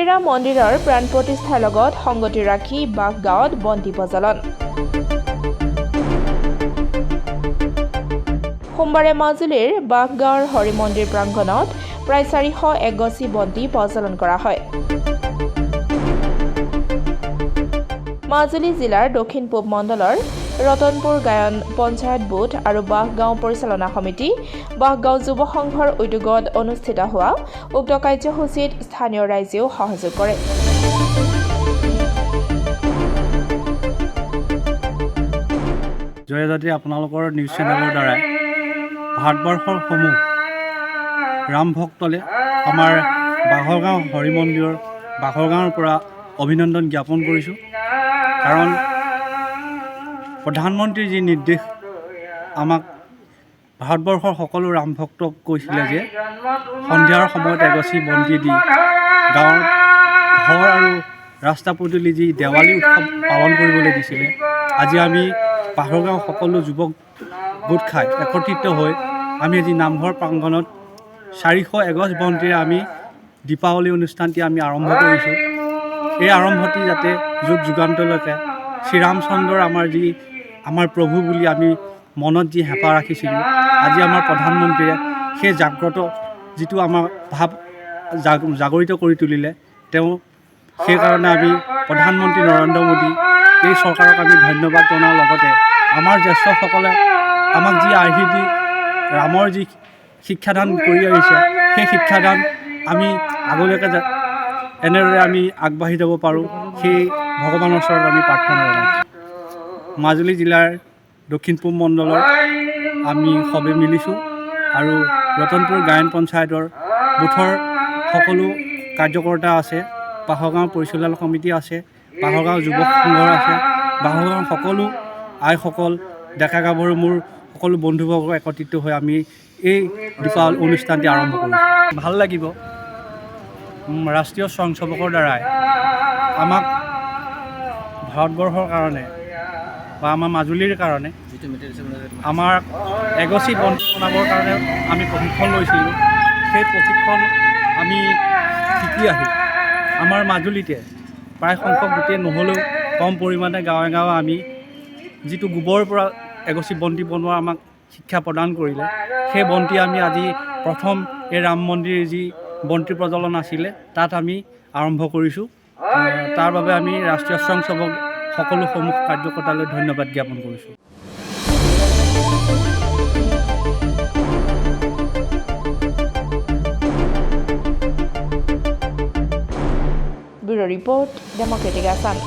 শ্ৰীৰাম মন্দিৰৰ প্ৰাণ প্ৰতিষ্ঠাৰ লগত সংগতি ৰাখি বাঘগাঁৱত বন্তি প্ৰজ্বলন। সোমবাৰে মাজুলীৰ বাঘগাঁৱৰ হৰি মন্দিৰ প্ৰাংগণত প্ৰায় 401 গছি বন্তি প্ৰজ্বলন কৰা হয়। মাজুলী জিলাৰ দক্ষিণ পূব মণ্ডলৰ ৰতনপুৰ গায়ন পঞ্চায়ত বুথ আৰু বাঘগাঁও পৰিচালনা সমিতি, বাঘগাঁও যুৱ সংঘৰ উদ্যোগত অনুষ্ঠিত হোৱা উক্ত কাৰ্যসূচীত স্থানীয় ৰাইজেও সহযোগ কৰে। জয়জাতি আপোনালোকৰ নিউজ চেনেলৰ দ্বাৰা ভাৰতবৰ্ষৰ সমূহ ৰাম ভক্তলে আমাৰ বাঘৰগাঁও হৰি মন্দিৰৰ বাঘৰগাঁৱৰ পৰা অভিনন্দন জ্ঞাপন কৰিছোঁ। কাৰণ প্ৰধানমন্ত্ৰীৰ যি নিৰ্দেশ আমাক ভাৰতবৰ্ষৰ সকলো ৰাম ভক্তক কৈছিলে যে সন্ধিয়াৰ সময়ত এগছি বন্তি দি গাঁৱৰ ঘৰ আৰু ৰাস্তা পদূলি যি দেৱালী উৎসৱ পালন কৰিবলৈ দিছিলে, আজি আমি বাঘৰগাঁও সকলো যুৱক গোট খাই একত্ৰিত হৈ আমি আজি নামঘৰ প্ৰাংগণত 401 গছ বন্তিৰে আমি দীপাৱলী অনুষ্ঠানটি আমি আৰম্ভ কৰিছোঁ। এই আৰম্ভটি যাতে যুগ যুগান্তলৈকে শ্ৰীৰামচন্দ্ৰৰ আমাৰ প্ৰভু বুলি আমি মনত যি হেঁপাহ ৰাখিছিলোঁ, আজি আমাৰ প্ৰধানমন্ত্ৰীয়ে সেই জাগ্ৰত যিটো আমাৰ ভাৱ জাগৰিত কৰি তুলিলে। তেওঁ সেইকাৰণে আমি প্ৰধানমন্ত্ৰী নৰেন্দ্ৰ মোদী এই চৰকাৰক আমি ধন্যবাদ জনাৰ লগতে আমাৰ জ্যেষ্ঠসকলে আমাক যি আৰ্হি দি ৰামৰ যি শিক্ষাদান কৰি আহিছে, সেই শিক্ষাদান আমি আগলৈকে এনেদৰে আমি আগবাঢ়ি যাব পাৰোঁ, সেই ভগৱানৰ ওচৰত আমি প্ৰাৰ্থনা জনাইছোঁ। মাজুলী জিলাৰ দক্ষিণ পূব মণ্ডলৰ আমি সবে মিলিছোঁ আৰু ৰতনপুৰ গায়ন পঞ্চায়তৰ বুথৰ সকলো কাৰ্যকৰ্তা আছে, বাঘৰগাঁও পৰিচালনা সমিতি আছে, বাঘৰগাঁও যুৱ সংঘৰ আছে, বাঘৰগাঁৱৰ সকলো আইসকল, ডেকা গাভৰু মোৰ সকলো বন্ধুবৰ্গ একত্ৰিত হৈ আমি এই দীপাৱলী অনুষ্ঠানটি আৰম্ভ কৰিছোঁ। ভাল লাগিব ৰাষ্ট্ৰীয় স্বয়ংসেৱকৰ দ্বাৰাই আমাক ভাৰতবৰ্ষৰ কাৰণে বা আমাৰ মাজুলীৰ কাৰণে আমাৰ এগছি বন্তি বনাবৰ কাৰণে আমি প্ৰশিক্ষণ লৈছিলোঁ। সেই প্ৰশিক্ষণ আমি শিকি আহি আমাৰ মাজুলীতে প্ৰায় সংখ্যক গোটেই নহ'লেও কম পৰিমাণে গাঁৱে গাঁৱে আমি যিটো গোবৰৰ পৰা এগছি বন্তি বনোৱা আমাক শিক্ষা প্ৰদান কৰিলে, সেই বন্তি আমি আজি প্ৰথম এই ৰাম মন্দিৰ যি বন্তি প্ৰজ্বলন আছিলে তাত আমি আৰম্ভ কৰিছোঁ। তাৰ বাবে আমি ৰাষ্ট্ৰীয় স্বয়ংসেৱক সকলো সমূহ কাৰ্যকৰ্তালৈ ধন্যবাদ জ্ঞাপন কৰিছোঁ। Bureau report, democratic Assam.